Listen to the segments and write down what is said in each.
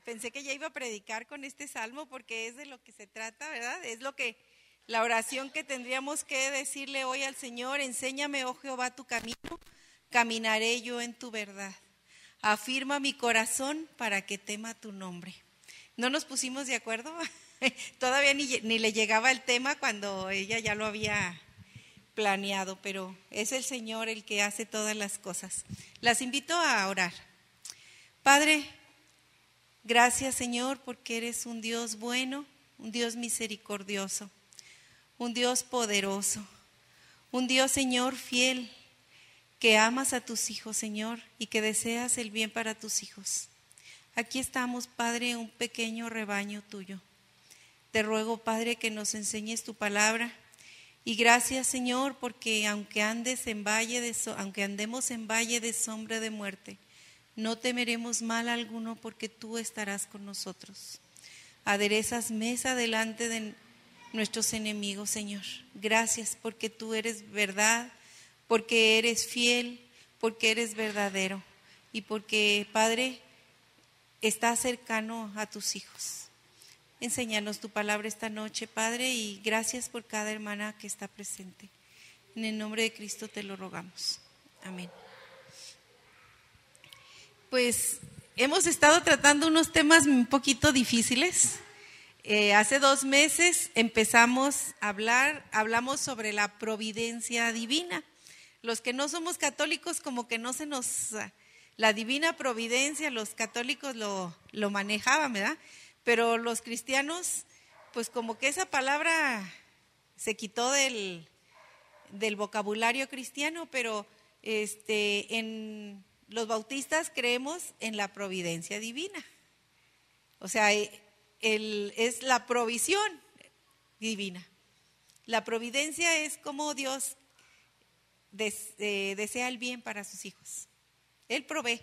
Pensé que ya iba a predicar con este salmo porque es de lo que se trata, ¿verdad? Es la oración que tendríamos que decirle hoy al Señor: enséñame, oh Jehová, tu camino, caminaré yo en tu verdad. Afirma mi corazón para que tema tu nombre. ¿No nos pusimos de acuerdo? Todavía ni le llegaba el tema cuando ella ya lo había planeado, pero es el Señor el que hace todas las cosas. Las invito a orar. Padre, gracias, Señor, porque eres un Dios bueno, un Dios misericordioso, un Dios poderoso, un Dios, Señor, fiel, que amas a tus hijos, Señor, y que deseas el bien para tus hijos. Aquí estamos, Padre, un pequeño rebaño tuyo. Te ruego, Padre, que nos enseñes tu palabra. Y gracias, Señor, porque aunque andemos en valle de sombra de muerte, no temeremos mal alguno, porque tú estarás con nosotros. Aderezas mesa delante de nuestros enemigos, Señor. Gracias porque tú eres verdad, porque eres fiel, porque eres verdadero y porque, Padre, estás cercano a tus hijos. Enséñanos tu palabra esta noche, Padre, y gracias por cada hermana que está presente. En el nombre de Cristo te lo rogamos. Amén. Pues hemos estado tratando unos temas un poquito difíciles. Hace 2 meses hablamos sobre la providencia divina. Los que no somos católicos, como que no se nos... La divina providencia, los católicos lo manejaban, ¿verdad? Pero los cristianos, pues como que esa palabra se quitó del vocabulario cristiano, pero en los bautistas creemos en la providencia divina. O sea, es la provisión divina. La providencia es como Dios desea el bien para sus hijos. Él provee,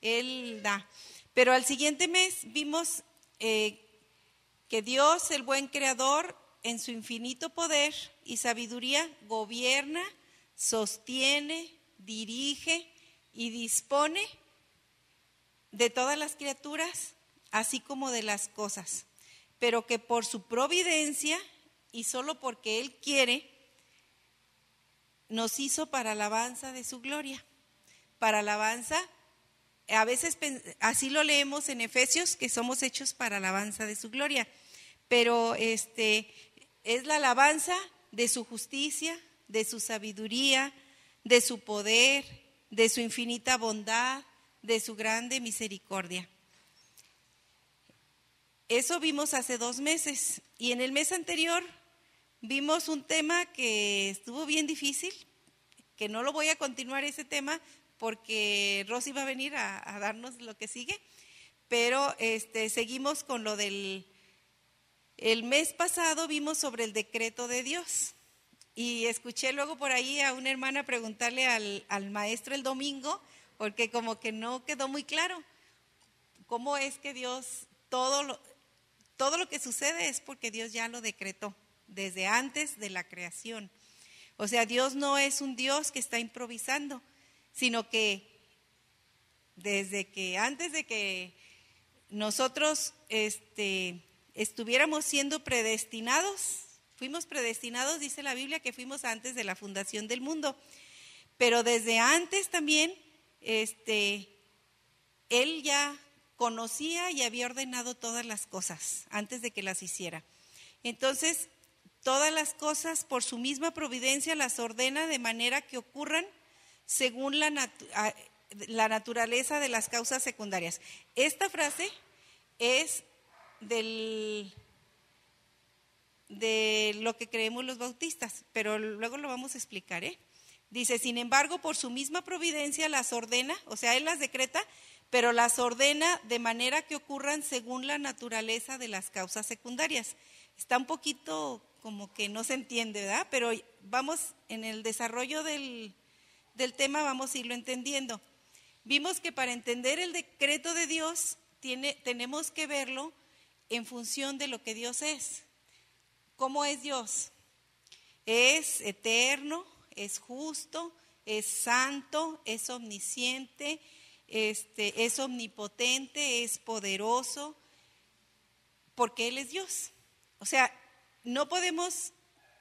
Él da. Pero al siguiente mes vimos que Dios, el buen creador, en su infinito poder y sabiduría, gobierna, sostiene, dirige y dispone de todas las criaturas, así como de las cosas, pero que por su providencia y solo porque Él quiere, nos hizo para alabanza de su gloria. Para alabanza, a veces así lo leemos en Efesios, que somos hechos para alabanza de su gloria, pero es la alabanza de su justicia, de su sabiduría, de su poder, de su infinita bondad, de su grande misericordia. Eso vimos hace 2 meses, y en el mes anterior vimos un tema que estuvo bien difícil, que no lo voy a continuar ese tema porque Rosy va a venir a darnos lo que sigue, pero seguimos con lo del... El mes pasado vimos sobre el decreto de Dios, y escuché luego por ahí a una hermana preguntarle al maestro el domingo, porque como que no quedó muy claro cómo es que Dios, todo lo que sucede es porque Dios ya lo decretó desde antes de la creación. O sea, Dios no es un Dios que está improvisando, sino que desde que antes de que nosotros estuviéramos siendo predestinados, fuimos predestinados, dice la Biblia, que fuimos antes de la fundación del mundo, pero desde antes también Él ya conocía y había ordenado todas las cosas antes de que las hiciera. Entonces, todas las cosas por su misma providencia las ordena de manera que ocurran según la naturaleza de las causas secundarias. Esta frase es de lo que creemos los bautistas, pero luego lo vamos a explicar, Dice, sin embargo, por su misma providencia las ordena, o sea, Él las decreta, pero las ordena de manera que ocurran según la naturaleza de las causas secundarias. Está un poquito como que no se entiende, ¿verdad? Pero vamos en el desarrollo del tema, vamos a irlo entendiendo. Vimos que para entender el decreto de Dios tenemos que verlo en función de lo que Dios es. ¿Cómo es Dios? Es eterno, es justo, es santo, es omnisciente, es omnipotente, es poderoso, porque Él es Dios. O sea, no podemos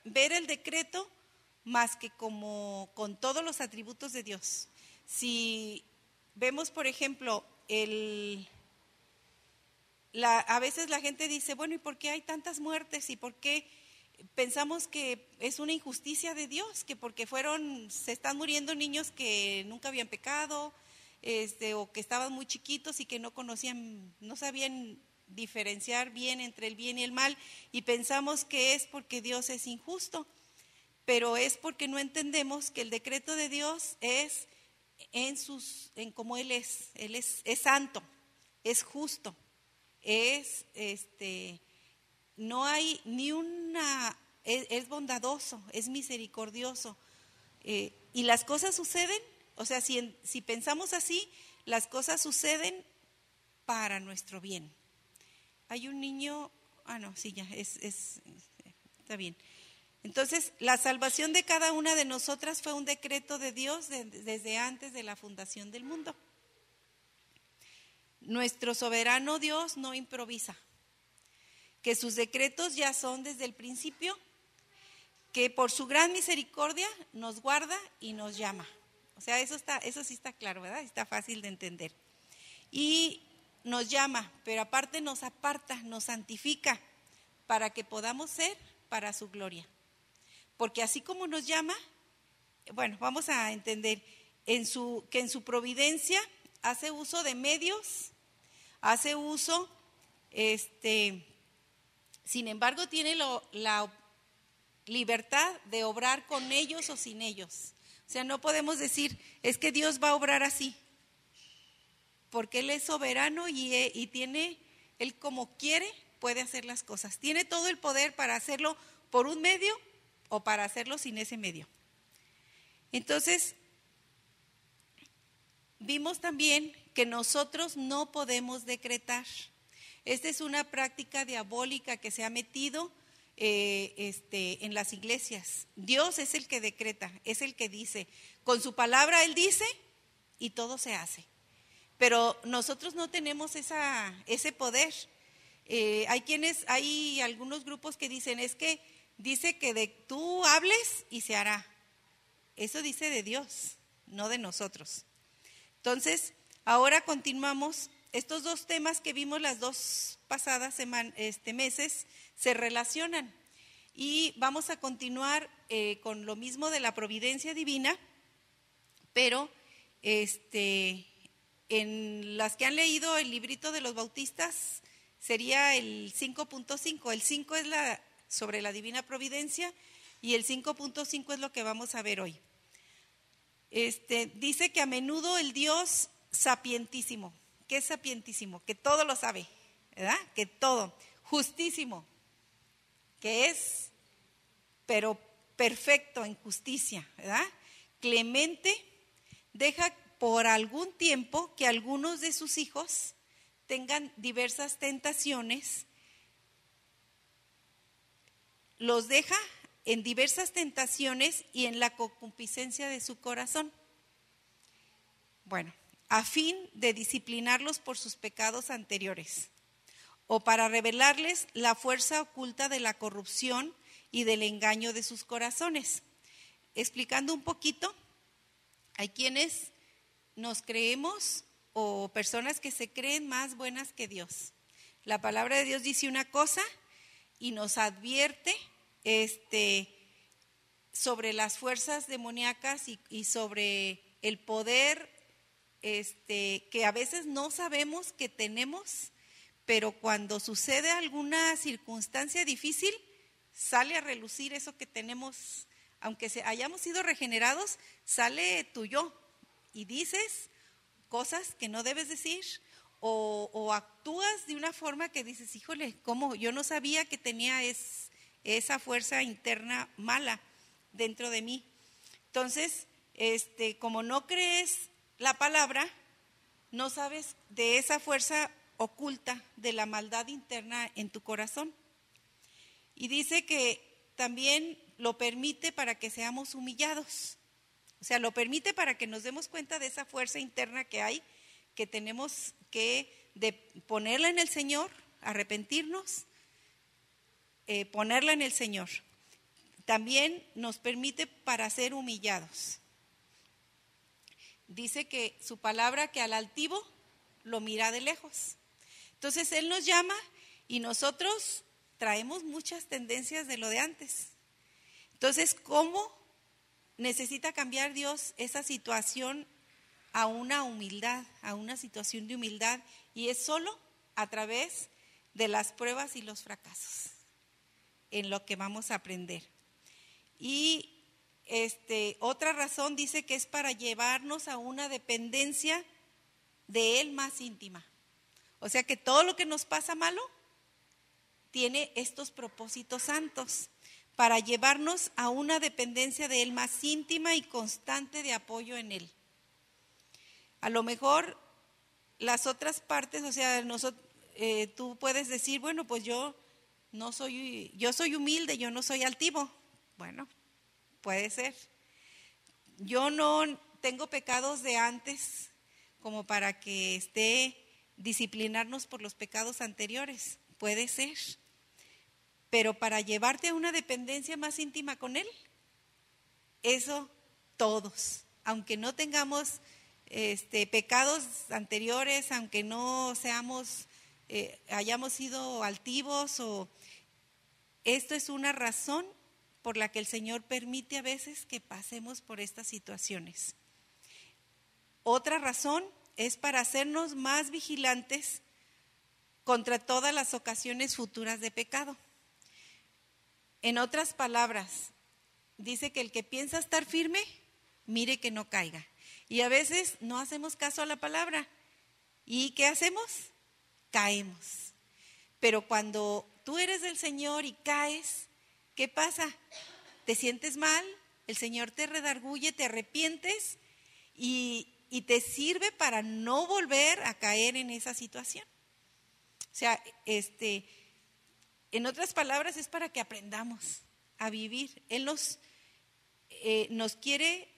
ver el decreto más que como con todos los atributos de Dios. Si vemos, por ejemplo, a veces la gente dice, bueno, ¿y por qué hay tantas muertes? ¿Y por qué pensamos que es una injusticia de Dios? Que porque se están muriendo niños que nunca habían pecado, o que estaban muy chiquitos y que no sabían diferenciar bien entre el bien y el mal, y pensamos que es porque Dios es injusto, pero es porque no entendemos que el decreto de Dios es en cómo Él es santo, es justo, no hay ni es bondadoso, es misericordioso, y las cosas suceden, o sea, si pensamos así, las cosas suceden para nuestro bien. Hay un niño, no, sí, ya, está bien. Entonces, la salvación de cada una de nosotras fue un decreto de Dios desde antes de la fundación del mundo. Nuestro soberano Dios no improvisa, que sus decretos ya son desde el principio, que por su gran misericordia nos guarda y nos llama. O sea, eso sí está claro, ¿verdad? Está fácil de entender. Y nos llama, pero aparte nos aparta, nos santifica, para que podamos ser para su gloria. Porque así como nos llama, bueno, vamos a entender que en su providencia hace uso de medios, hace uso, sin embargo tiene la libertad de obrar con ellos o sin ellos. O sea, no podemos decir, es que Dios va a obrar así, porque Él es soberano y tiene, Él como quiere puede hacer las cosas. Tiene todo el poder para hacerlo por un medio o para hacerlo sin ese medio. Entonces, vimos también que nosotros no podemos decretar. Esta es una práctica diabólica que se ha metido en las iglesias. Dios es el que decreta, es el que dice. Con su palabra Él dice y todo se hace. Pero nosotros no tenemos ese poder. Hay algunos grupos que dicen, es que dice que tú hables y se hará. Eso dice de Dios, no de nosotros. Entonces, ahora continuamos. Estos dos temas que vimos las dos pasadas meses se relacionan. Y vamos a continuar con lo mismo de la providencia divina, pero en las que han leído el librito de los bautistas sería el 5.5. El 5 es sobre la divina providencia y el 5.5 es lo que vamos a ver hoy. Dice que a menudo el Dios sapientísimo, ¿qué es sapientísimo? Que todo lo sabe, ¿verdad? Que todo, justísimo, que es, pero perfecto en justicia, ¿verdad? Clemente, deja por algún tiempo que algunos de sus hijos tengan diversas tentaciones, los deja en diversas tentaciones y en la concupiscencia de su corazón. Bueno, a fin de disciplinarlos por sus pecados anteriores, o para revelarles la fuerza oculta de la corrupción y del engaño de sus corazones. Explicando un poquito, hay quienes nos creemos o personas que se creen más buenas que Dios. La palabra de Dios dice una cosa y nos advierte sobre las fuerzas demoníacas y sobre el poder que a veces no sabemos que tenemos, pero cuando sucede alguna circunstancia difícil, sale a relucir eso que tenemos, aunque hayamos sido regenerados, sale tu yo y dices cosas que no debes decir o actúas de una forma que dices, híjole, ¿cómo? Yo no sabía que tenía esa fuerza interna mala dentro de mí. Entonces, como no crees la palabra, no sabes de esa fuerza oculta de la maldad interna en tu corazón. Y dice que también lo permite para que seamos humillados. O sea, lo permite para que nos demos cuenta de esa fuerza interna que hay, que tenemos que de ponerla en el Señor, arrepentirnos, ponerla en el Señor. También nos permite para ser humillados. Dice que su palabra, que al altivo lo mira de lejos. Entonces Él nos llama y nosotros traemos muchas tendencias de lo de antes. Entonces, ¿cómo necesita cambiar Dios esa situación a una humildad, a una situación de humildad? Y es solo a través de las pruebas y los fracasos en lo que vamos a aprender. Y otra razón dice que es para llevarnos a una dependencia de Él más íntima. O sea que todo lo que nos pasa malo tiene estos propósitos santos para llevarnos a una dependencia de Él más íntima y constante de apoyo en Él. A lo mejor las otras partes, o sea, tú puedes decir, bueno, pues yo soy humilde, yo no soy altivo. Bueno, puede ser. Yo no tengo pecados de antes como para que disciplinarnos por los pecados anteriores. Puede ser. Pero para llevarte a una dependencia más íntima con Él, eso todos, aunque no tengamos pecados anteriores, aunque no hayamos sido altivos, esto es una razón por la que el Señor permite a veces que pasemos por estas situaciones. Otra razón es para hacernos más vigilantes contra todas las ocasiones futuras de pecado. En otras palabras, dice que el que piensa estar firme, mire que no caiga. Y a veces no hacemos caso a la palabra. ¿Y qué hacemos? Caemos. Pero cuando tú eres del Señor y caes, ¿qué pasa? Te sientes mal, el Señor te redarguye, te arrepientes y te sirve para no volver a caer en esa situación. O sea, en otras palabras, es para que aprendamos a vivir. Él nos quiere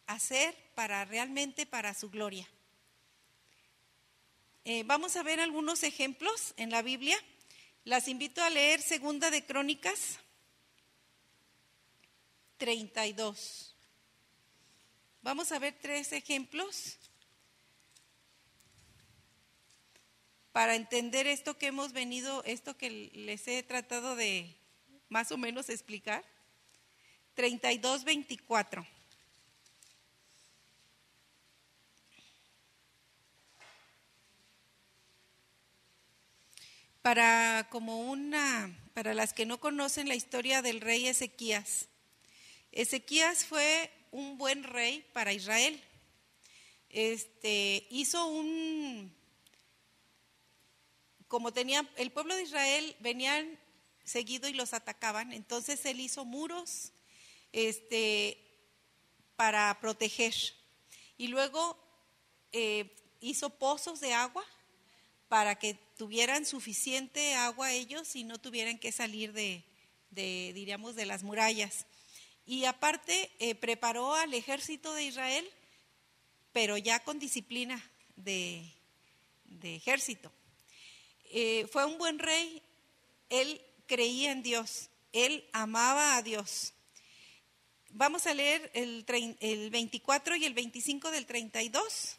hacer realmente para su gloria. Vamos a ver algunos ejemplos en la Biblia. Las invito a leer 2 de Crónicas 32. Vamos a ver 3 ejemplos para entender esto que les he tratado de más o menos explicar. 32:24. Para las que no conocen la historia del rey Ezequías. Ezequías fue un buen rey para Israel. Como el pueblo de Israel venían seguido y los atacaban, entonces él hizo muros para proteger. Y luego hizo pozos de agua para que tuvieran suficiente agua ellos y no tuvieran que salir diríamos, de las murallas. Y aparte preparó al ejército de Israel, pero ya con disciplina de ejército. Fue un buen rey, él creía en Dios, él amaba a Dios. Vamos a leer el 24 y el 25 del 32.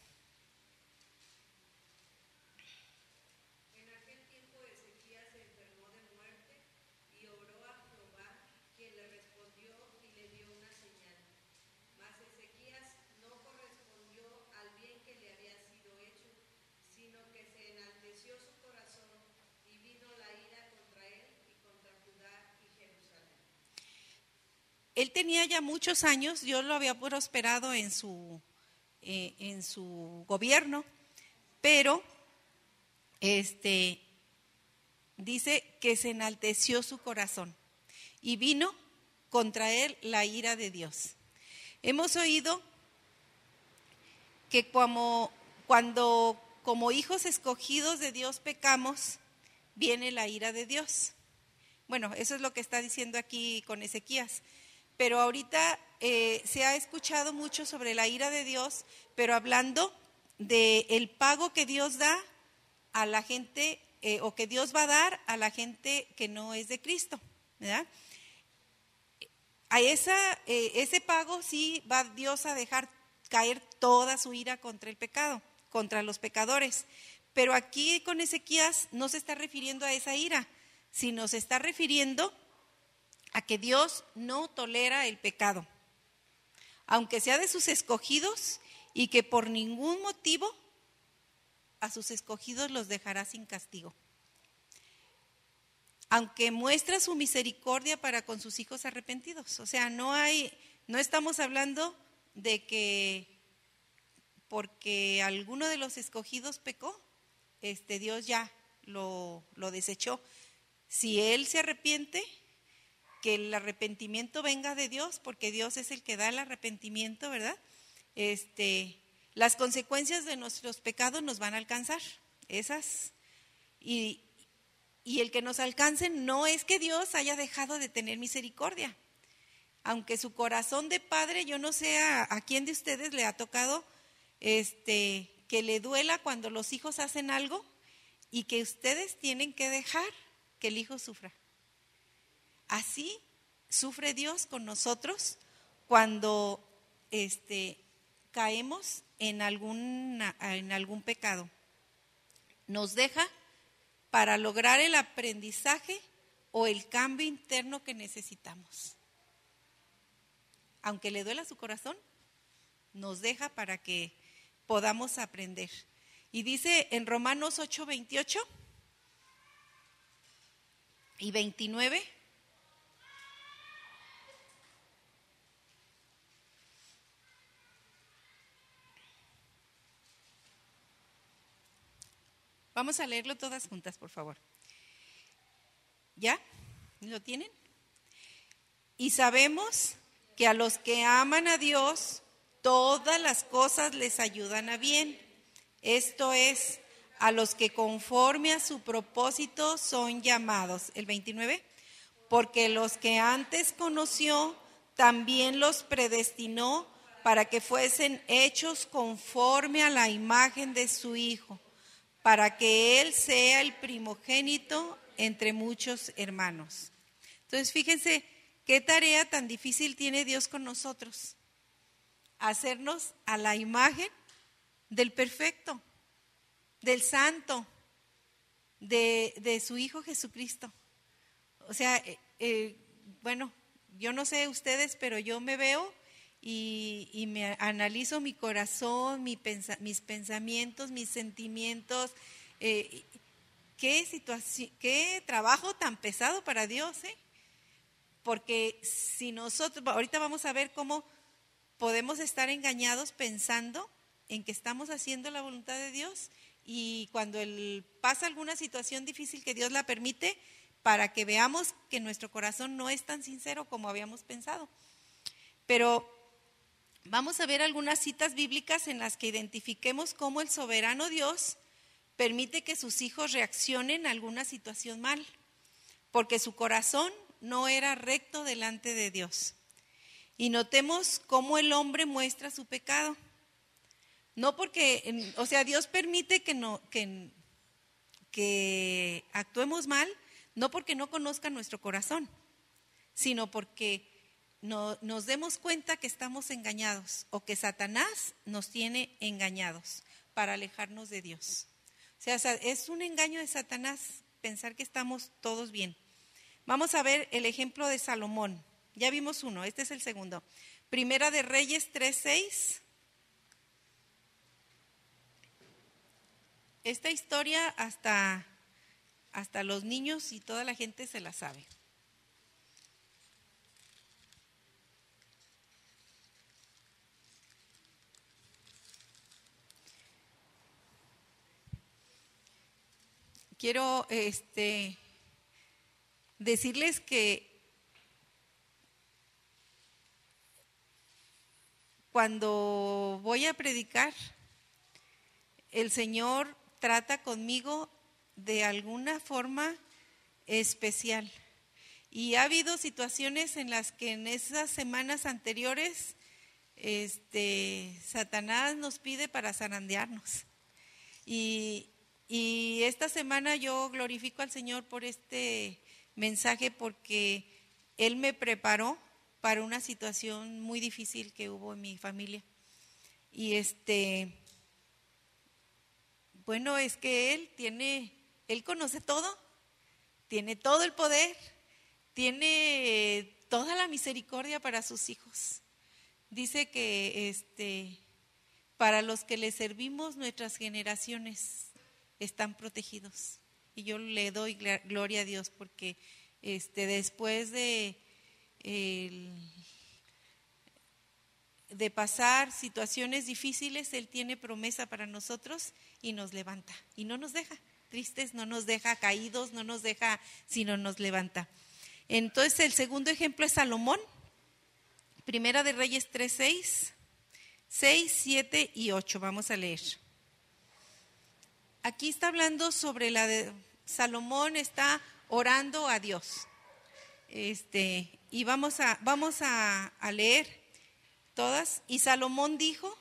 Él tenía ya muchos años, Dios lo había prosperado en su gobierno, pero dice que se enalteció su corazón y vino contra él la ira de Dios. Hemos oído que cuando como hijos escogidos de Dios pecamos, viene la ira de Dios. Bueno, eso es lo que está diciendo aquí con Ezequías. Pero ahorita se ha escuchado mucho sobre la ira de Dios, pero hablando de el pago que Dios da a la gente, o que Dios va a dar a la gente que no es de Cristo, ¿verdad? A ese pago sí va Dios a dejar caer toda su ira contra el pecado, contra los pecadores. Pero aquí con Ezequías no se está refiriendo a esa ira, sino se está refiriendo a que Dios no tolera el pecado, aunque sea de sus escogidos, y que por ningún motivo a sus escogidos los dejará sin castigo. Aunque muestra su misericordia para con sus hijos arrepentidos. O sea, no estamos hablando de que porque alguno de los escogidos pecó, Dios ya lo desechó. Si él se arrepiente, que el arrepentimiento venga de Dios, porque Dios es el que da el arrepentimiento, ¿verdad? Las consecuencias de nuestros pecados nos van a alcanzar, esas, y el que nos alcancen no es que Dios haya dejado de tener misericordia, aunque su corazón de padre, yo no sé a quién de ustedes le ha tocado que le duela cuando los hijos hacen algo y que ustedes tienen que dejar que el hijo sufra. Así sufre Dios con nosotros cuando caemos en algún pecado. Nos deja para lograr el aprendizaje o el cambio interno que necesitamos. Aunque le duela su corazón, nos deja para que podamos aprender. Y dice en Romanos 8, 28 y 29. Vamos a leerlo todas juntas, por favor. ¿Ya? ¿Lo tienen? Y sabemos que a los que aman a Dios, todas las cosas les ayudan a bien. Esto es, a los que conforme a su propósito son llamados. El 29. Porque los que antes conoció, también los predestinó para que fuesen hechos conforme a la imagen de su Hijo, para que Él sea el primogénito entre muchos hermanos. Entonces, fíjense qué tarea tan difícil tiene Dios con nosotros. Hacernos a la imagen del perfecto, del santo, de su Hijo Jesucristo. O sea, bueno, yo no sé ustedes, pero yo me veo y me analizo mi corazón, mis pensamientos, mis sentimientos. Qué trabajo tan pesado para Dios, porque si nosotros, ahorita vamos a ver cómo podemos estar engañados pensando en que estamos haciendo la voluntad de Dios, y cuando pasa alguna situación difícil que Dios la permite, para que veamos que nuestro corazón no es tan sincero como habíamos pensado. Pero vamos a ver algunas citas bíblicas en las que identifiquemos cómo el soberano Dios permite que sus hijos reaccionen a alguna situación mal, porque su corazón no era recto delante de Dios. Y notemos cómo el hombre muestra su pecado. No porque, o sea, Dios permite que actuemos mal, no porque no conozca nuestro corazón, sino porque nos demos cuenta que estamos engañados, o que Satanás nos tiene engañados para alejarnos de Dios. O sea, es un engaño de Satanás pensar que estamos todos bien. Vamos a ver el ejemplo de Salomón. Ya vimos uno, este es el segundo. Primera de Reyes 3:6. Esta historia hasta los niños y toda la gente se la sabe. Quiero decirles que cuando voy a predicar, el Señor trata conmigo de alguna forma especial. Y ha habido situaciones en las que en esas semanas anteriores Satanás nos pide para zarandearnos. Y esta semana yo glorifico al Señor por este mensaje porque Él me preparó para una situación muy difícil que hubo en mi familia. Y bueno, es que Él conoce todo, tiene todo el poder, tiene toda la misericordia para sus hijos. Dice que para los que le servimos, nuestras generaciones están protegidos. Y yo le doy gloria a Dios porque después de pasar situaciones difíciles, Él tiene promesa para nosotros y nos levanta. Y no nos deja tristes, no nos deja caídos, no nos deja, sino nos levanta. Entonces el segundo ejemplo es Salomón. Primera de Reyes 3:6, 6, 7 y 8. Vamos a leer. Aquí está hablando sobre Salomón está orando a Dios. Y vamos a leer todas. Y Salomón dijo: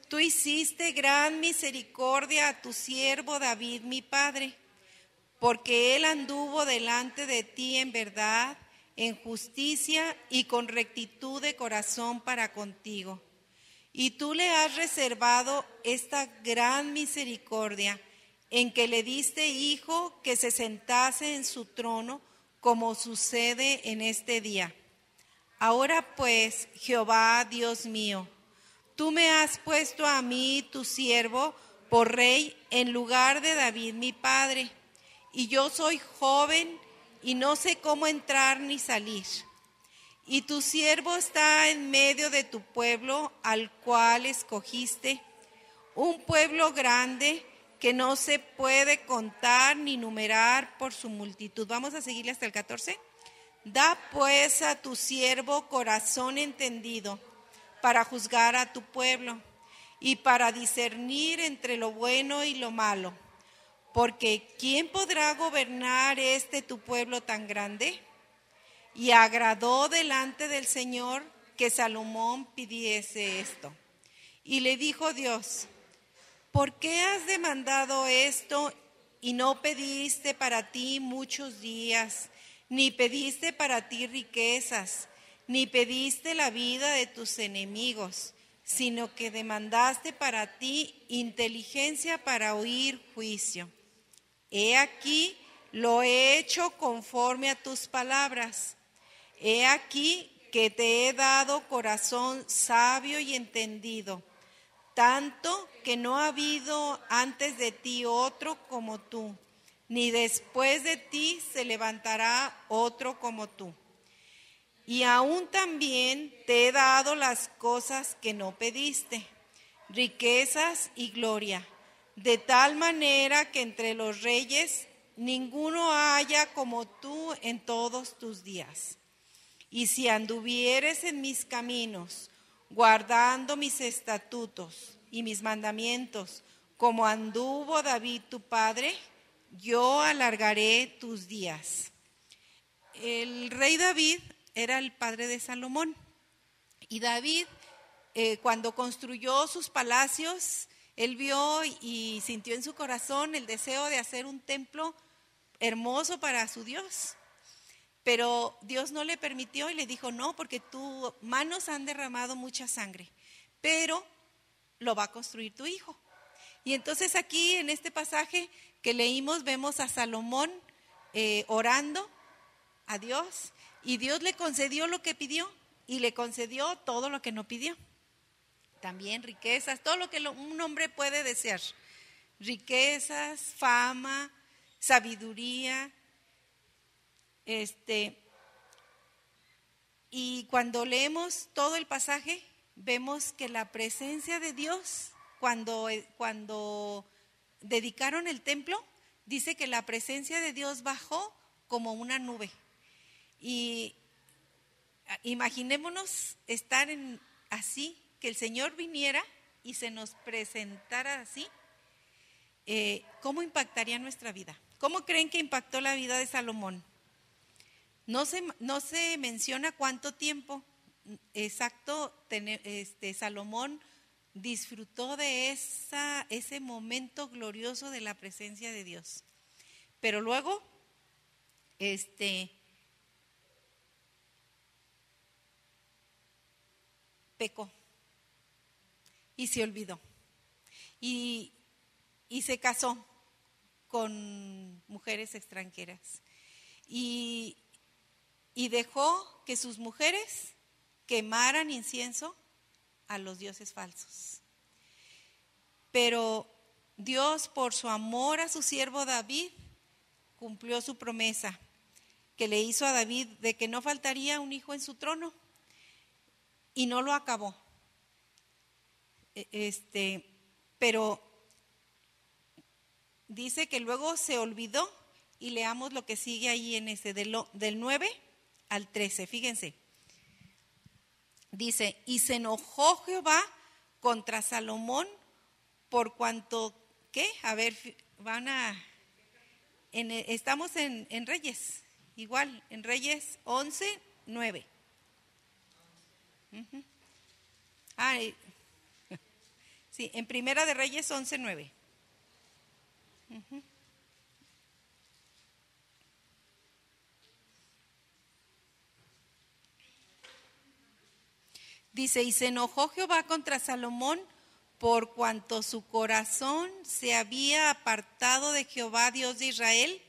Tú hiciste gran misericordia a tu siervo David, mi padre, porque él anduvo delante de ti en verdad, en justicia y con rectitud de corazón para contigo. Y tú le has reservado esta gran misericordia, en que le diste hijo que se sentase en su trono, como sucede en este día. Ahora pues, Jehová, Dios mío, tú me has puesto a mí, tu siervo, por rey en lugar de David, mi padre, y yo soy joven y no sé cómo entrar ni salir. Y tu siervo está en medio de tu pueblo, al cual escogiste, un pueblo grande que no se puede contar ni numerar por su multitud. Vamos a seguirle hasta el 14. Da pues a tu siervo corazón entendido para juzgar a tu pueblo y para discernir entre lo bueno y lo malo. Porque ¿quién podrá gobernar tu pueblo tan grande? Y agradó delante del Señor que Salomón pidiese esto. Y le dijo Dios: ¿por qué has demandado esto y no pediste para ti muchos días, ni pediste para ti riquezas, ni pediste la vida de tus enemigos, sino que demandaste para ti inteligencia para oír juicio? He aquí, lo he hecho conforme a tus palabras. He aquí que te he dado corazón sabio y entendido, tanto que no ha habido antes de ti otro como tú, ni después de ti se levantará otro como tú. Y aún también te he dado las cosas que no pediste, riquezas y gloria, de tal manera que entre los reyes ninguno haya como tú en todos tus días. Y si anduvieres en mis caminos, guardando mis estatutos y mis mandamientos, como anduvo David tu padre, yo alargaré tus días. El rey David era el padre de Salomón. Y David, cuando construyó sus palacios, él vio y sintió en su corazón el deseo de hacer un templo hermoso para su Dios. Pero Dios no le permitió y le dijo: no, porque tus manos han derramado mucha sangre, pero lo va a construir tu hijo. Y entonces aquí en este pasaje que leímos vemos a Salomón orando a Dios, y Dios le concedió lo que pidió y le concedió todo lo que no pidió. También riquezas, todo lo que un hombre puede desear. Riquezas, fama, sabiduría. Y cuando leemos todo el pasaje, vemos que la presencia de Dios, cuando dedicaron el templo, dice que la presencia de Dios bajó como una nube. Y imaginémonos estar así, que el Señor viniera y se nos presentara así. ¿Cómo impactaría nuestra vida? ¿Cómo creen que impactó la vida de Salomón? No se menciona cuánto tiempo exacto Salomón disfrutó de ese momento glorioso de la presencia de Dios. Pero luego, pecó y se olvidó. Y se casó con mujeres extranjeras. Y dejó que sus mujeres quemaran incienso a los dioses falsos. Pero Dios, por su amor a su siervo David, cumplió su promesa que le hizo a David de que no faltaría un hijo en su trono, y no lo acabó. Pero dice que luego se olvidó, y leamos lo que sigue ahí en del 9 al 13, fíjense. Dice, y se enojó Jehová contra Salomón por cuanto, ¿qué? A ver, estamos en Reyes, igual, en Reyes 11, 9. Uh-huh. Sí, en Primera de Reyes 11, 9. Uh-huh. Dice, y se enojó Jehová contra Salomón por cuanto su corazón se había apartado de Jehová, Dios de Israel,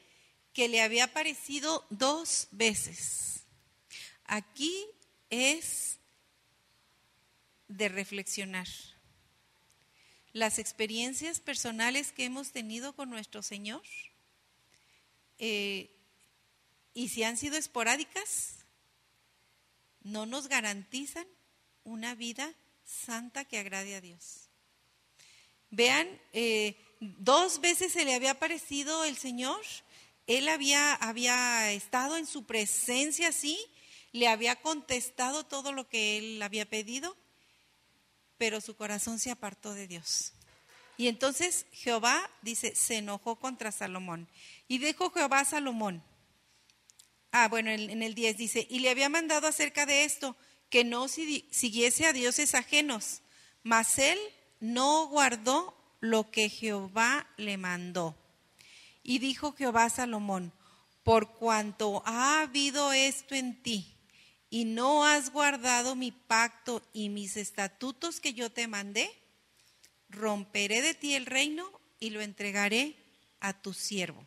que le había aparecido 2 veces. Aquí es de reflexionar. Las experiencias personales que hemos tenido con nuestro Señor, y si han sido esporádicas, no nos garantizan una vida santa que agrade a Dios. Vean, 2 veces se le había aparecido el Señor. Él había estado en su presencia, sí, le había contestado todo lo que él había pedido, pero su corazón se apartó de Dios. Y entonces Jehová, dice, se enojó contra Salomón. Y dijo Jehová a Salomón, en el 10 dice, y le había mandado acerca de esto, que no siguiese a dioses ajenos, mas él no guardó lo que Jehová le mandó. Y dijo Jehová a Salomón, por cuanto ha habido esto en ti, y no has guardado mi pacto y mis estatutos que yo te mandé, romperé de ti el reino y lo entregaré a tu siervo.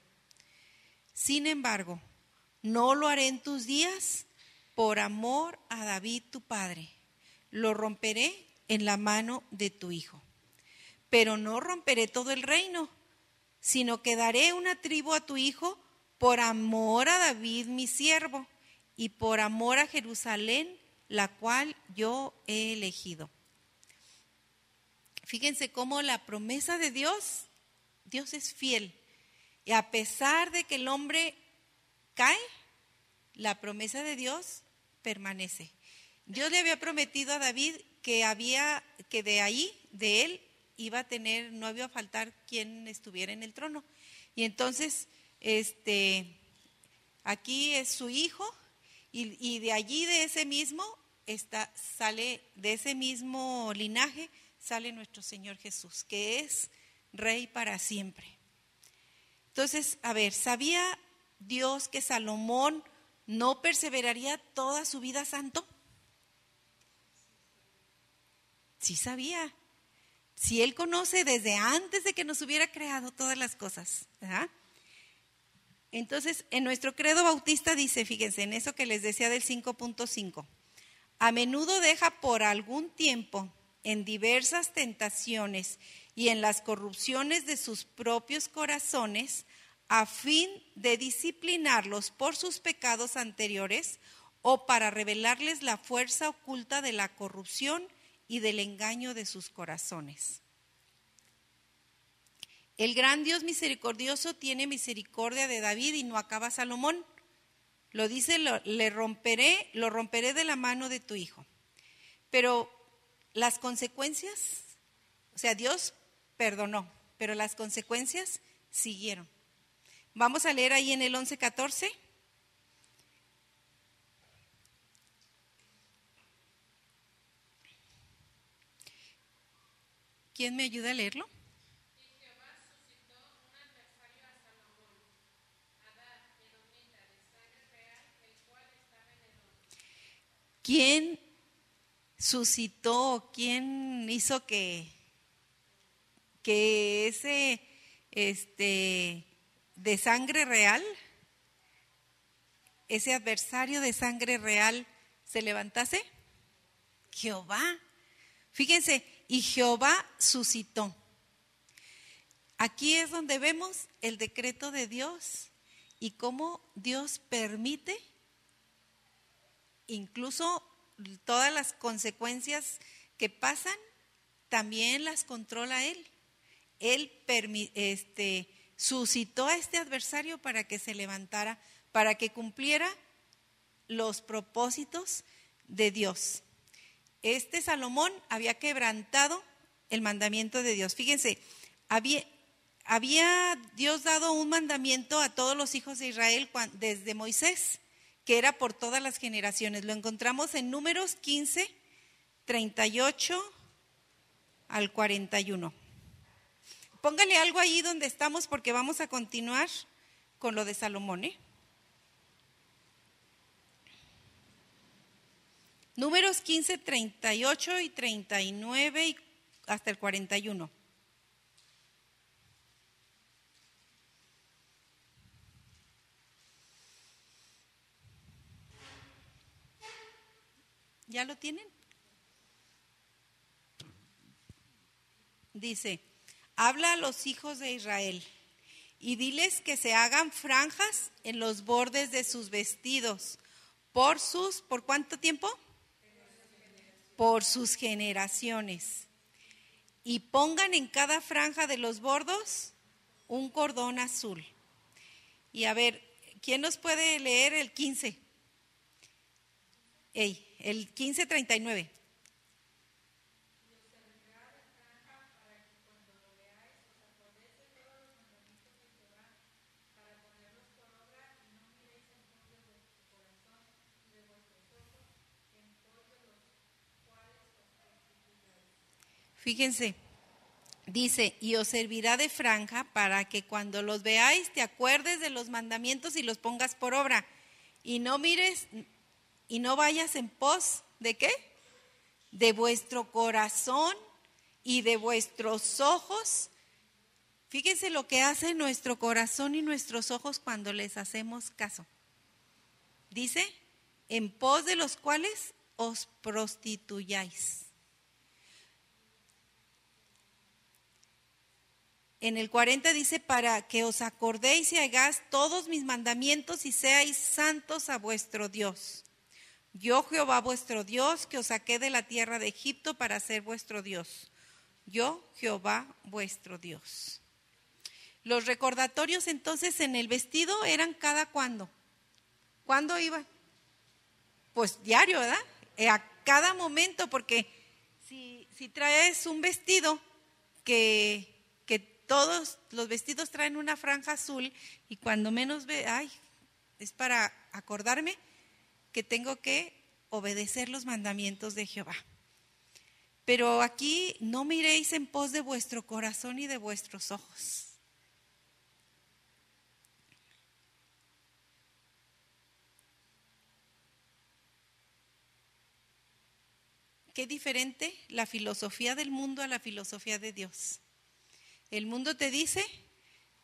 Sin embargo, no lo haré en tus días por amor a David tu padre. Lo romperé en la mano de tu hijo. Pero no romperé todo el reino, sino que daré una tribu a tu hijo por amor a David mi siervo y por amor a Jerusalén, la cual yo he elegido. Fíjense cómo la promesa de Dios es fiel. Y a pesar de que el hombre cae, la promesa de Dios permanece. Dios le había prometido a David que de él iba a tener, no iba a faltar quien estuviera en el trono. Y entonces, aquí es su hijo, y de allí, de ese mismo, de ese mismo linaje, sale nuestro Señor Jesús, que es Rey para siempre. Entonces, ¿sabía Dios que Salomón no perseveraría toda su vida santo? Sí sabía. Si él conoce desde antes de que nos hubiera creado todas las cosas, ¿verdad? Entonces, en nuestro credo bautista dice, fíjense, en eso que les decía del 5.5, a menudo deja por algún tiempo en diversas tentaciones y en las corrupciones de sus propios corazones, a fin de disciplinarlos por sus pecados anteriores o para revelarles la fuerza oculta de la corrupción y del engaño de sus corazones. El gran Dios misericordioso tiene misericordia de David y no acaba Salomón. Lo dice, lo romperé de la mano de tu hijo. Pero las consecuencias, Dios perdonó, pero las consecuencias siguieron. Vamos a leer ahí en el 11:14. ¿Quién me ayuda a leerlo? ¿Quién suscitó, quién hizo que ese de sangre real, ese adversario de sangre real se levantase? Jehová. Fíjense, y Jehová suscitó. Aquí es donde vemos el decreto de Dios y cómo Dios permite incluso todas las consecuencias que pasan, también las controla Él. Él suscitó a este adversario para que se levantara, para que cumpliera los propósitos de Dios. Salomón había quebrantado el mandamiento de Dios. Fíjense, había Dios dado un mandamiento a todos los hijos de Israel desde Moisés, que era por todas las generaciones. Lo encontramos en Números 15, 38 al 41. Póngale algo ahí donde estamos porque vamos a continuar con lo de Salomón, Números 15, 38 y 39 y hasta el 41. ¿Ya lo tienen? Dice, habla a los hijos de Israel y diles que se hagan franjas en los bordes de sus vestidos. ¿Por cuánto tiempo? Por sus generaciones. Y pongan en cada franja de los bordos un cordón azul. Y a ver, ¿quién nos puede leer el 15? El 15:39. Fíjense, dice, y os servirá de franja para que cuando los veáis te acuerdes de los mandamientos y los pongas por obra. Y no mires y no vayas en pos, ¿de qué? De vuestro corazón y de vuestros ojos. Fíjense lo que hace nuestro corazón y nuestros ojos cuando les hacemos caso. Dice, en pos de los cuales os prostituyáis. En el 40 dice, para que os acordéis y hagáis todos mis mandamientos y seáis santos a vuestro Dios. Yo, Jehová vuestro Dios, que os saqué de la tierra de Egipto para ser vuestro Dios. Yo, Jehová vuestro Dios. Los recordatorios entonces en el vestido eran cada cuándo. ¿Cuándo iban? Pues diario, ¿verdad? A cada momento, porque si traes un vestido que todos los vestidos traen una franja azul y cuando menos es para acordarme que tengo que obedecer los mandamientos de Jehová. Pero aquí no miréis en pos de vuestro corazón y de vuestros ojos. Qué diferente la filosofía del mundo a la filosofía de Dios. El mundo te dice,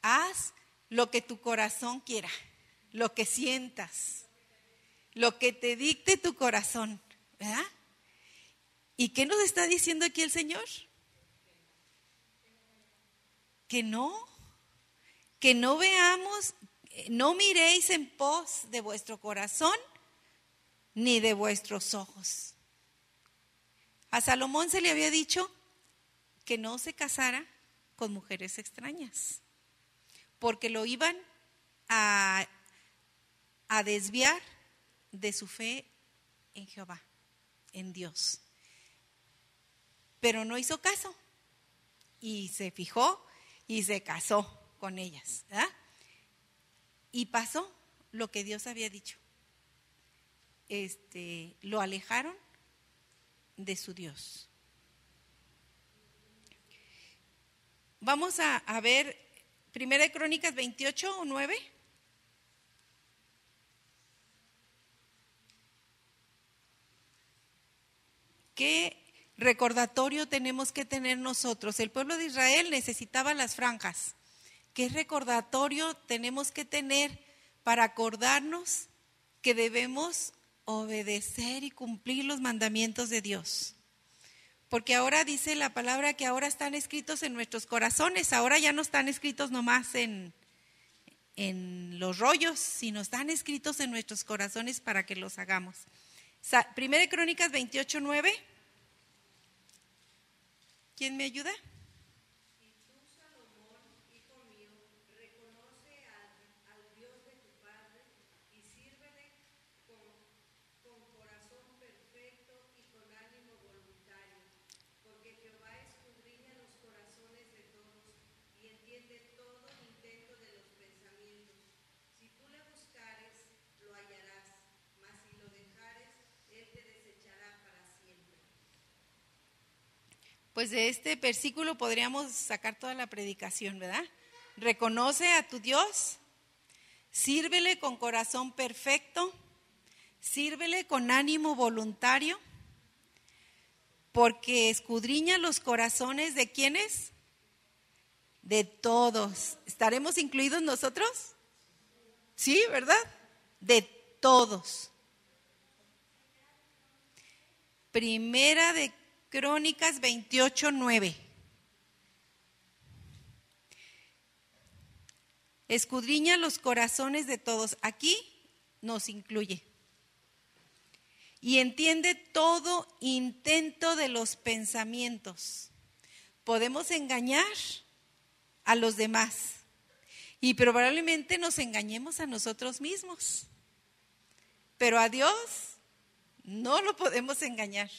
haz lo que tu corazón quiera, lo que sientas, lo que te dicte tu corazón, ¿verdad? ¿Y qué nos está diciendo aquí el Señor? Que no veamos, no miréis en pos de vuestro corazón ni de vuestros ojos. A Salomón se le había dicho que no se casara con mujeres extrañas, porque lo iban a desviar de su fe en Jehová, en Dios. Pero no hizo caso y se fijó y se casó con ellas, ¿verdad? Y pasó lo que Dios había dicho. Lo alejaron de su Dios. vamos a ver Primera de Crónicas 28 o 9. ¿Qué recordatorio tenemos que tener nosotros? El pueblo de Israel necesitaba las franjas. ¿Qué recordatorio tenemos que tener para acordarnos que debemos obedecer y cumplir los mandamientos de Dios? Porque ahora dice la palabra que ahora están escritos en nuestros corazones, ahora ya no están escritos nomás en los rollos, sino están escritos en nuestros corazones para que los hagamos. Primera de Crónicas 28, 9. ¿Quién me ayuda? Y tú, Salomón, hijo mío, reconoce al Dios de tu padre y sírvele con corazón perfecto y con ánimo voluntario, porque Jehová escudriña los corazones de todos y entiende todo intento de los pensamientos. Si tú le buscares, lo hallarás, mas si lo dejares, él te desechará para siempre. Pues de este versículo podríamos sacar toda la predicación, ¿verdad? Reconoce a tu Dios, sírvele con corazón perfecto, sírvele con ánimo voluntario, porque escudriña los corazones de ¿quiénes? De todos. ¿Estaremos incluidos nosotros? Sí, ¿verdad? De todos. Primera de Crónicas 28, 9. Escudriña los corazones de todos. Aquí nos incluye. Y entiende todo intento de los pensamientos. Podemos engañar a los demás y probablemente nos engañemos a nosotros mismos. Pero a Dios no lo podemos engañar.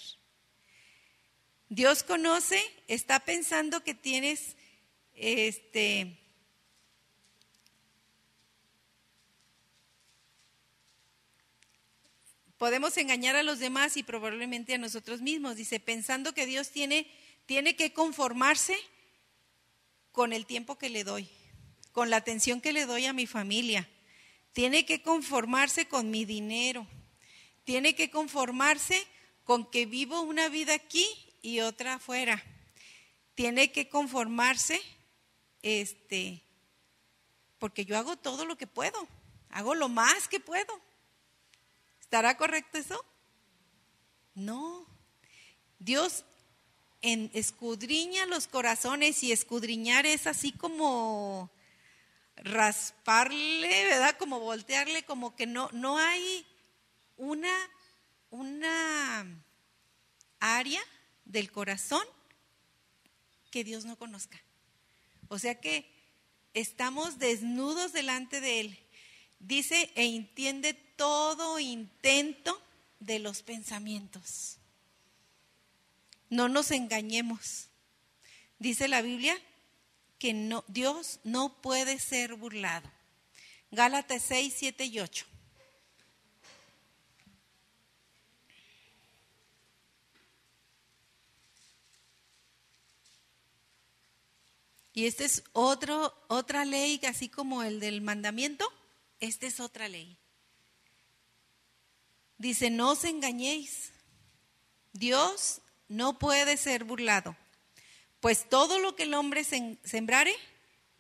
Dios conoce, está pensando que tienes podemos engañar a los demás y probablemente a nosotros mismos. Dice, pensando que Dios tiene que conformarse con el tiempo que le doy, con la atención que le doy a mi familia. Tiene que conformarse con mi dinero. Tiene que conformarse con que vivo una vida aquí y otra afuera. Tiene que conformarse, porque yo hago todo lo que puedo, hago lo más que puedo. ¿Estará correcto eso? No. Dios escudriña los corazones, y escudriñar es así como rasparle, ¿verdad? Como voltearle, como que no hay una área del corazón que Dios no conozca. O sea que estamos desnudos delante de Él. Dice, e entiende todo intento de los pensamientos. No nos engañemos. Dice la Biblia que no, Dios no puede ser burlado. Gálatas 6, 7 y 8. Y esta es otra ley, así como el del mandamiento, esta es otra ley. Dice, no os engañéis, Dios no puede ser burlado, pues todo lo que el hombre sembrare,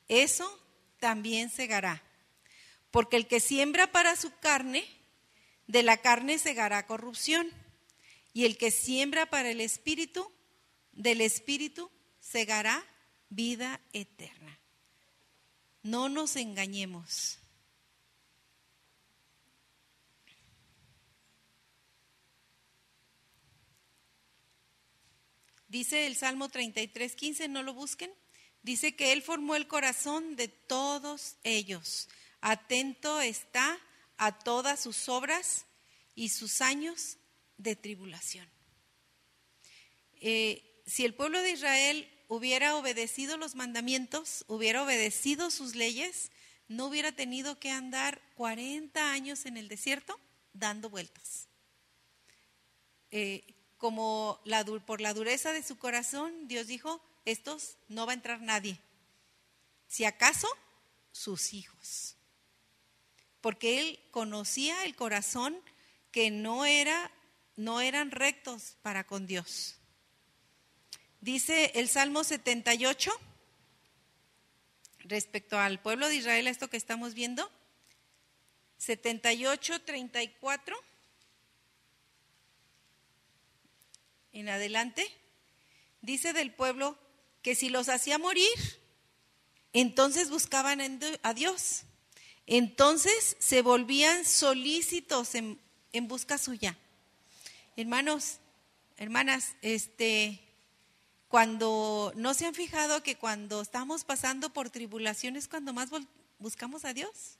eso también segará. Porque el que siembra para su carne, de la carne segará corrupción, y el que siembra para el espíritu, del espíritu segará vida eterna. No nos engañemos. Dice el Salmo 33:15, no lo busquen. Dice que Él formó el corazón de todos ellos. Atento está a todas sus obras y sus años de tribulación. Si el pueblo de Israel hubiera obedecido los mandamientos, hubiera obedecido sus leyes, no hubiera tenido que andar 40 años en el desierto dando vueltas. Como por la dureza de su corazón, Dios dijo, estos no va a entrar nadie, si acaso sus hijos. Porque él conocía el corazón que no eran rectos para con Dios. Dice el Salmo 78, respecto al pueblo de Israel, esto que estamos viendo, 78, 34 en adelante, dice del pueblo que si los hacía morir, entonces buscaban a Dios. Entonces se volvían solícitos en busca suya. Hermanos, hermanas, cuando no se han fijado que cuando estamos pasando por tribulaciones, cuando más buscamos a Dios.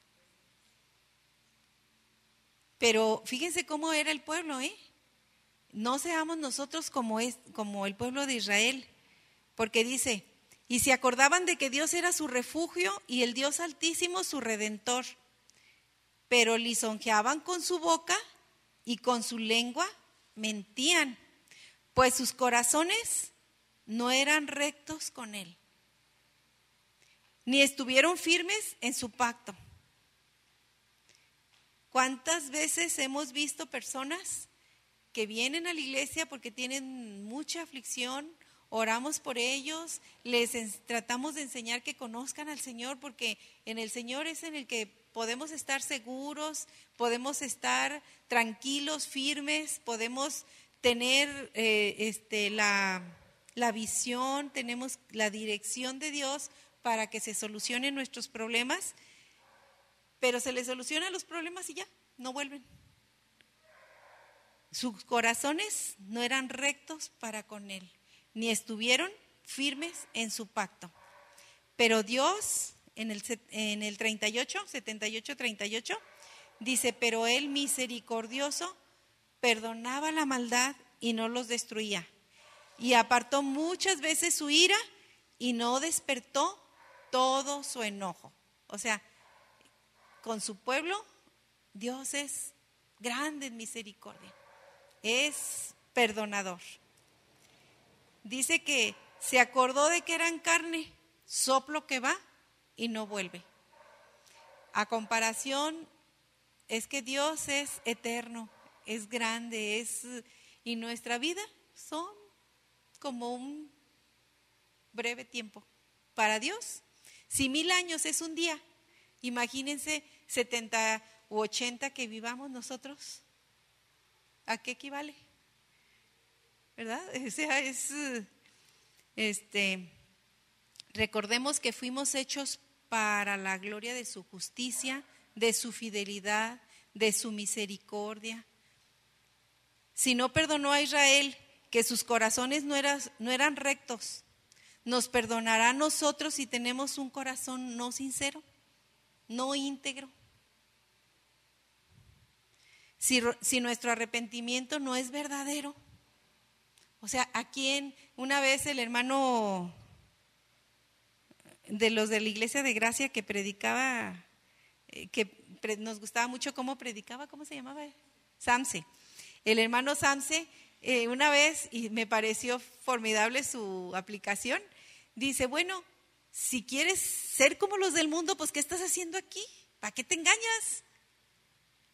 Pero fíjense cómo era el pueblo, No seamos nosotros como el pueblo de Israel, porque dice, y se acordaban de que Dios era su refugio y el Dios Altísimo su redentor, pero lisonjeaban con su boca y con su lengua mentían, pues sus corazones no eran rectos con él, ni estuvieron firmes en su pacto. ¿Cuántas veces hemos visto personas que vienen a la iglesia porque tienen mucha aflicción? Oramos por ellos, tratamos de enseñar que conozcan al Señor, porque en el Señor es en el que podemos estar seguros, podemos estar tranquilos, firmes, podemos tener la visión, tenemos la dirección de Dios para que se solucionen nuestros problemas, pero se les solucionan los problemas y ya, no vuelven. Sus corazones no eran rectos para con Él, ni estuvieron firmes en su pacto. Pero Dios, en el 78, dice, pero Él misericordioso perdonaba la maldad y no los destruía. Y apartó muchas veces su ira y no despertó todo su enojo. O sea, con su pueblo, Dios es grande en misericordia, es perdonador. Dice que se acordó de que eran carne, soplo que va y no vuelve. A comparación, es que Dios es eterno, es grande, y nuestra vida son como un breve tiempo. Para Dios, si 1000 años es un día, imagínense 70 u 80 que vivamos nosotros, ¿a qué equivale? ¿Verdad? O sea, recordemos que fuimos hechos para la gloria de su justicia, de su fidelidad, de su misericordia. Si no perdonó a Israel, que sus corazones no eran rectos, ¿nos perdonará a nosotros si tenemos un corazón no sincero, no íntegro? Si nuestro arrepentimiento no es verdadero. O sea, una vez el hermano de los de la Iglesia de Gracia que predicaba, nos gustaba mucho cómo predicaba, ¿cómo se llamaba? Samse. El hermano Samse, una vez, y me pareció formidable su aplicación, dice, bueno, si quieres ser como los del mundo, pues ¿qué estás haciendo aquí? ¿Para qué te engañas?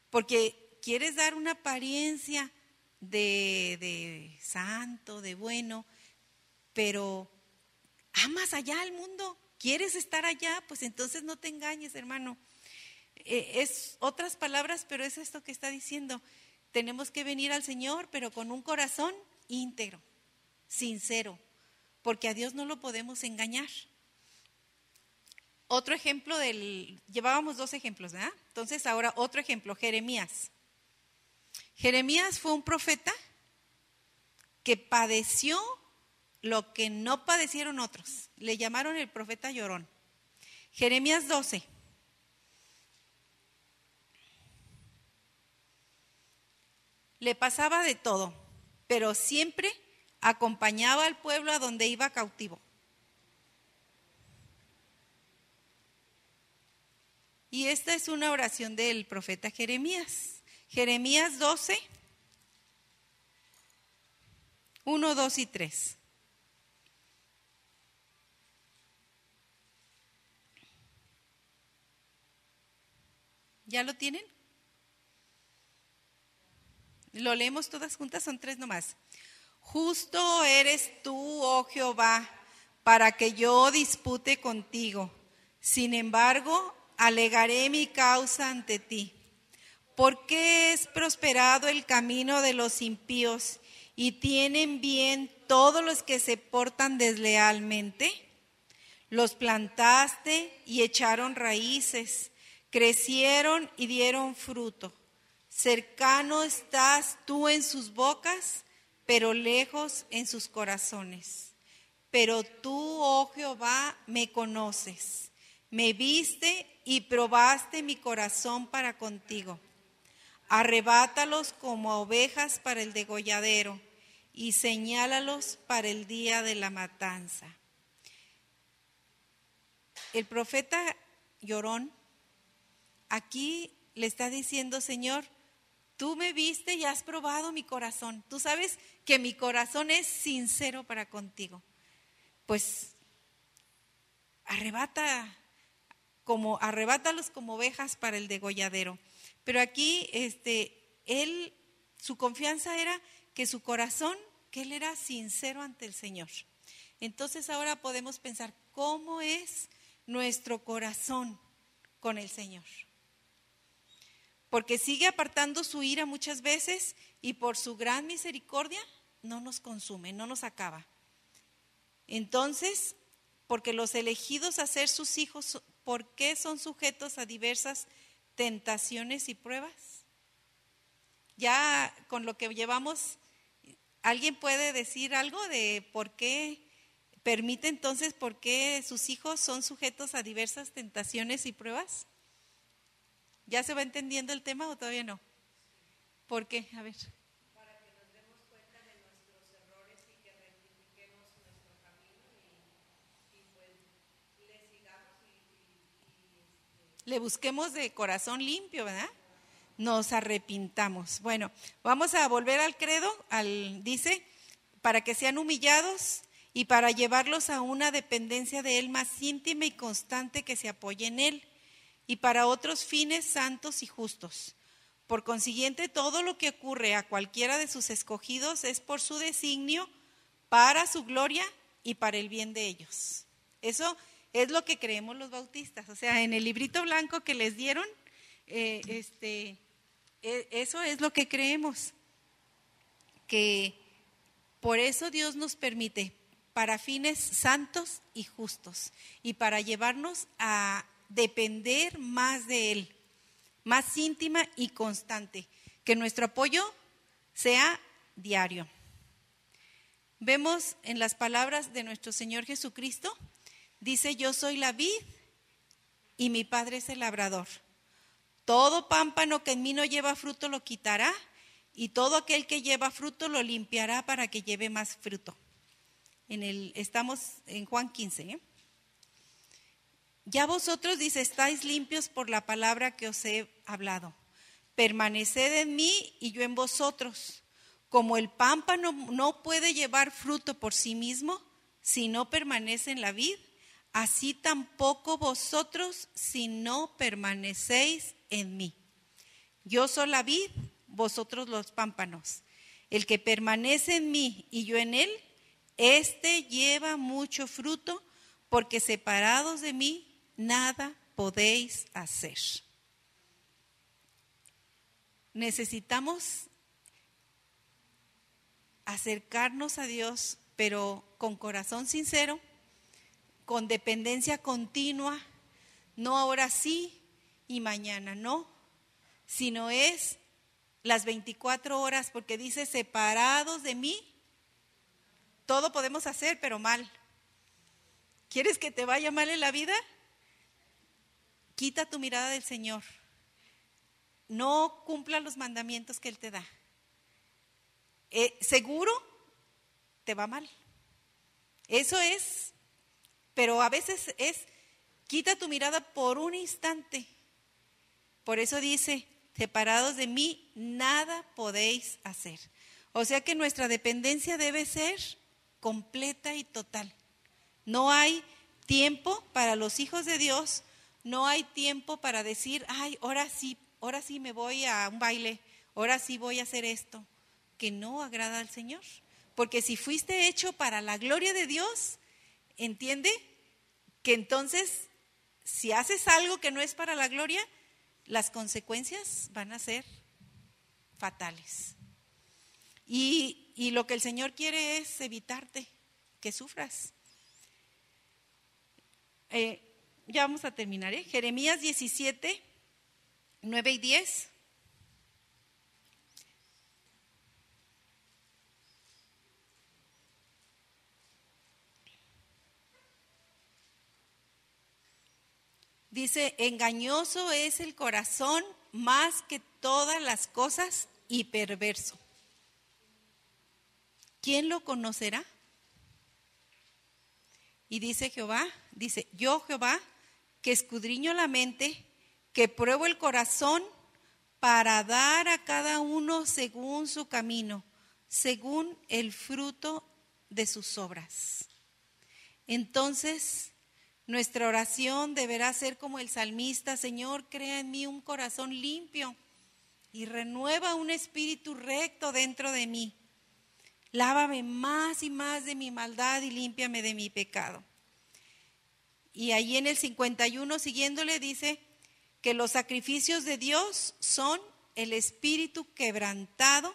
Porque quieres dar una apariencia de santo, de bueno, pero amas allá al mundo, quieres estar allá, pues entonces no te engañes, hermano. Es otras palabras, pero es esto que está diciendo. Tenemos que venir al Señor, pero con un corazón íntegro, sincero, porque a Dios no lo podemos engañar. Otro ejemplo llevábamos 2 ejemplos, ¿verdad? Entonces ahora otro ejemplo, Jeremías. Jeremías fue un profeta que padeció lo que no padecieron otros. Le llamaron el profeta llorón. Jeremías 12. Le pasaba de todo, pero siempre acompañaba al pueblo a donde iba cautivo. Y esta es una oración del profeta Jeremías. Jeremías 12, 1, 2 y 3. ¿Ya lo tienen? Lo leemos todas juntas, son 3 nomás. Justo eres tú, oh Jehová, para que yo dispute contigo. Sin embargo, alegaré mi causa ante ti. ¿Por qué es prosperado el camino de los impíos y tienen bien todos los que se portan deslealmente? Los plantaste y echaron raíces, crecieron y dieron fruto. Cercano estás tú en sus bocas, pero lejos en sus corazones. Pero tú, oh Jehová, me conoces, me viste y probaste mi corazón para contigo. Arrebátalos como ovejas para el degolladero y señálalos para el día de la matanza. El profeta llorón aquí le está diciendo, Señor, tú me viste y has probado mi corazón. Tú sabes que mi corazón es sincero para contigo. Pues arrebátalos como ovejas para el degolladero. Pero aquí su confianza era que su corazón, que él era sincero ante el Señor. Entonces ahora podemos pensar, ¿cómo es nuestro corazón con el Señor? Porque sigue apartando su ira muchas veces y por su gran misericordia no nos consume, no nos acaba. Entonces, porque los elegidos a ser sus hijos, ¿por qué son sujetos a diversas tentaciones y pruebas? Ya con lo que llevamos, ¿alguien puede decir algo de por qué permite entonces, por qué sus hijos son sujetos a diversas tentaciones y pruebas? ¿Ya se va entendiendo el tema o todavía no? ¿Por qué? A ver. Para que nos demos cuenta de nuestros errores y que rectifiquemos nuestro camino y pues le sigamos Le busquemos de corazón limpio, ¿verdad? Nos arrepintamos. Bueno, vamos a volver al credo, dice, para que sean humillados y para llevarlos a una dependencia de Él más íntima y constante que se apoye en Él, y para otros fines santos y justos. Por consiguiente, todo lo que ocurre a cualquiera de sus escogidos es por su designio, para su gloria y para el bien de ellos. Eso es lo que creemos los bautistas. O sea, en el librito blanco que les dieron, eso es lo que creemos. Que por eso Dios nos permite, para fines santos y justos, y para llevarnos a depender más de Él, más íntima y constante, que nuestro apoyo sea diario. Vemos en las palabras de nuestro Señor Jesucristo, dice, yo soy la vid y mi Padre es el labrador. Todo pámpano que en mí no lleva fruto lo quitará, y todo aquel que lleva fruto lo limpiará para que lleve más fruto. Estamos en Juan 15, Ya vosotros, dice, estáis limpios por la palabra que os he hablado. Permaneced en mí y yo en vosotros. Como el pámpano no puede llevar fruto por sí mismo si no permanece en la vid, así tampoco vosotros si no permanecéis en mí. Yo soy la vid, vosotros los pámpanos. El que permanece en mí y yo en él, éste lleva mucho fruto, porque separados de mí nada podéis hacer. Necesitamos acercarnos a Dios, pero con corazón sincero, con dependencia continua, no ahora sí y mañana no, sino es las 24 horas, porque dice, separados de mí, todo podemos hacer, pero mal. ¿Quieres que te vaya mal en la vida? Quita tu mirada del Señor. No cumpla los mandamientos que Él te da. Seguro te va mal. Eso es, pero a veces quita tu mirada por un instante. Por eso dice, separados de mí, nada podéis hacer. O sea que nuestra dependencia debe ser completa y total. No hay tiempo para los hijos de Dios No hay tiempo para decir, ay, ahora sí me voy a un baile, ahora sí voy a hacer esto, que no agrada al Señor. Porque si fuiste hecho para la gloria de Dios, entiende que entonces, si haces algo que no es para la gloria, las consecuencias van a ser fatales. Y lo que el Señor quiere es evitarte que sufras. Ya vamos a terminar, ¿eh? Jeremías 17, 9 y 10. Dice, engañoso es el corazón más que todas las cosas y perverso. ¿Quién lo conocerá? Y dice Jehová, dice, yo Jehová, que escudriño la mente, que pruebo el corazón para dar a cada uno según su camino, según el fruto de sus obras. Entonces, nuestra oración deberá ser como el salmista: Señor, crea en mí un corazón limpio y renueva un espíritu recto dentro de mí. Lávame más y más de mi maldad y límpiame de mi pecado. Y ahí en el 51 siguiéndole dice que los sacrificios de Dios son el espíritu quebrantado,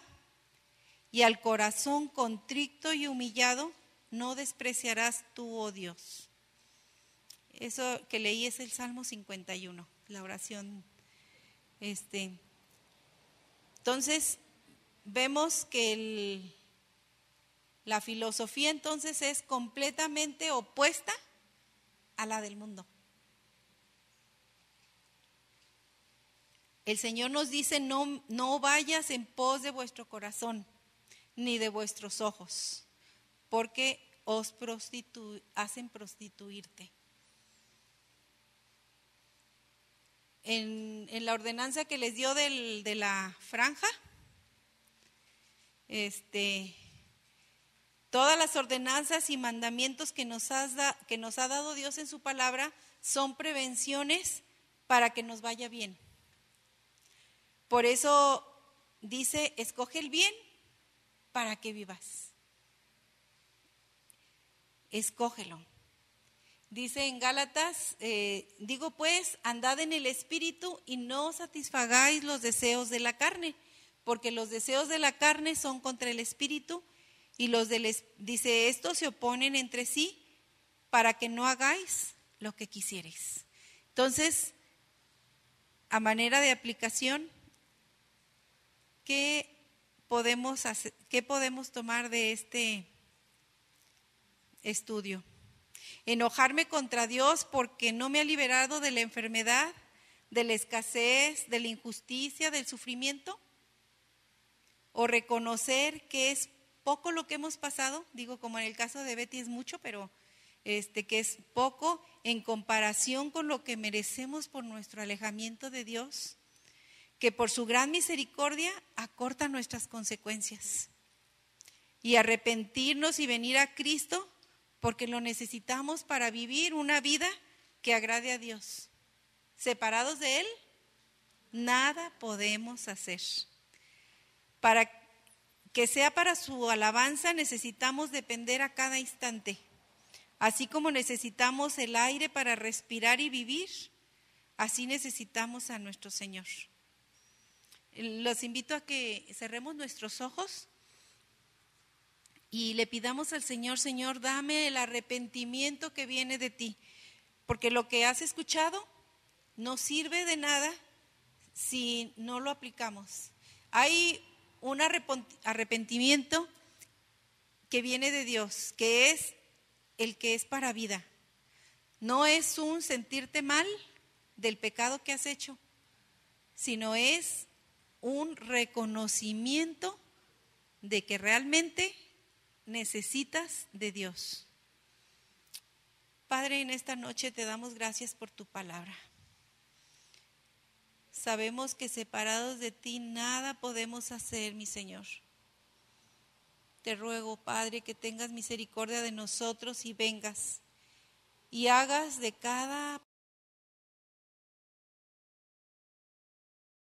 y al corazón contrito y humillado no despreciarás tú, oh Dios. Eso que leí es el Salmo 51, la oración. Entonces, vemos que la filosofía entonces es completamente opuesta a la del mundo. El Señor nos dice, no vayas en pos de vuestro corazón, ni de vuestros ojos, porque os hacen prostituirte. En la ordenanza que les dio de la franja, todas las ordenanzas y mandamientos que nos ha dado Dios en su palabra son prevenciones para que nos vaya bien. Por eso dice, escoge el bien para que vivas. Escógelo. Dice en Gálatas, digo pues, andad en el Espíritu y no satisfagáis los deseos de la carne, porque los deseos de la carne son contra el Espíritu, y dice, estos se oponen entre sí para que no hagáis lo que quisierais. Entonces, a manera de aplicación, ¿qué podemos tomar de este estudio? Enojarme contra Dios porque no me ha liberado de la enfermedad, de la escasez, de la injusticia, del sufrimiento. O reconocer que es poco lo que hemos pasado, digo, como en el caso de Betty es mucho, pero que es poco en comparación con lo que merecemos por nuestro alejamiento de Dios, que por su gran misericordia acorta nuestras consecuencias. Y arrepentirnos y venir a Cristo porque lo necesitamos para vivir una vida que agrade a Dios. Separados de Él, nada podemos hacer. Para que sea para su alabanza, necesitamos depender a cada instante. Así como necesitamos el aire para respirar y vivir, así necesitamos a nuestro Señor. Los invito a que cerremos nuestros ojos y le pidamos al Señor, Señor, dame el arrepentimiento que viene de ti, porque lo que has escuchado no sirve de nada si no lo aplicamos. Hay un arrepentimiento que viene de Dios, que es el que es para vida. No es un sentirte mal del pecado que has hecho, sino es un reconocimiento de que realmente necesitas de Dios. Padre, en esta noche te damos gracias por tu palabra. Sabemos que separados de ti nada podemos hacer, mi Señor. Te ruego, Padre, que tengas misericordia de nosotros y vengas y hagas de cada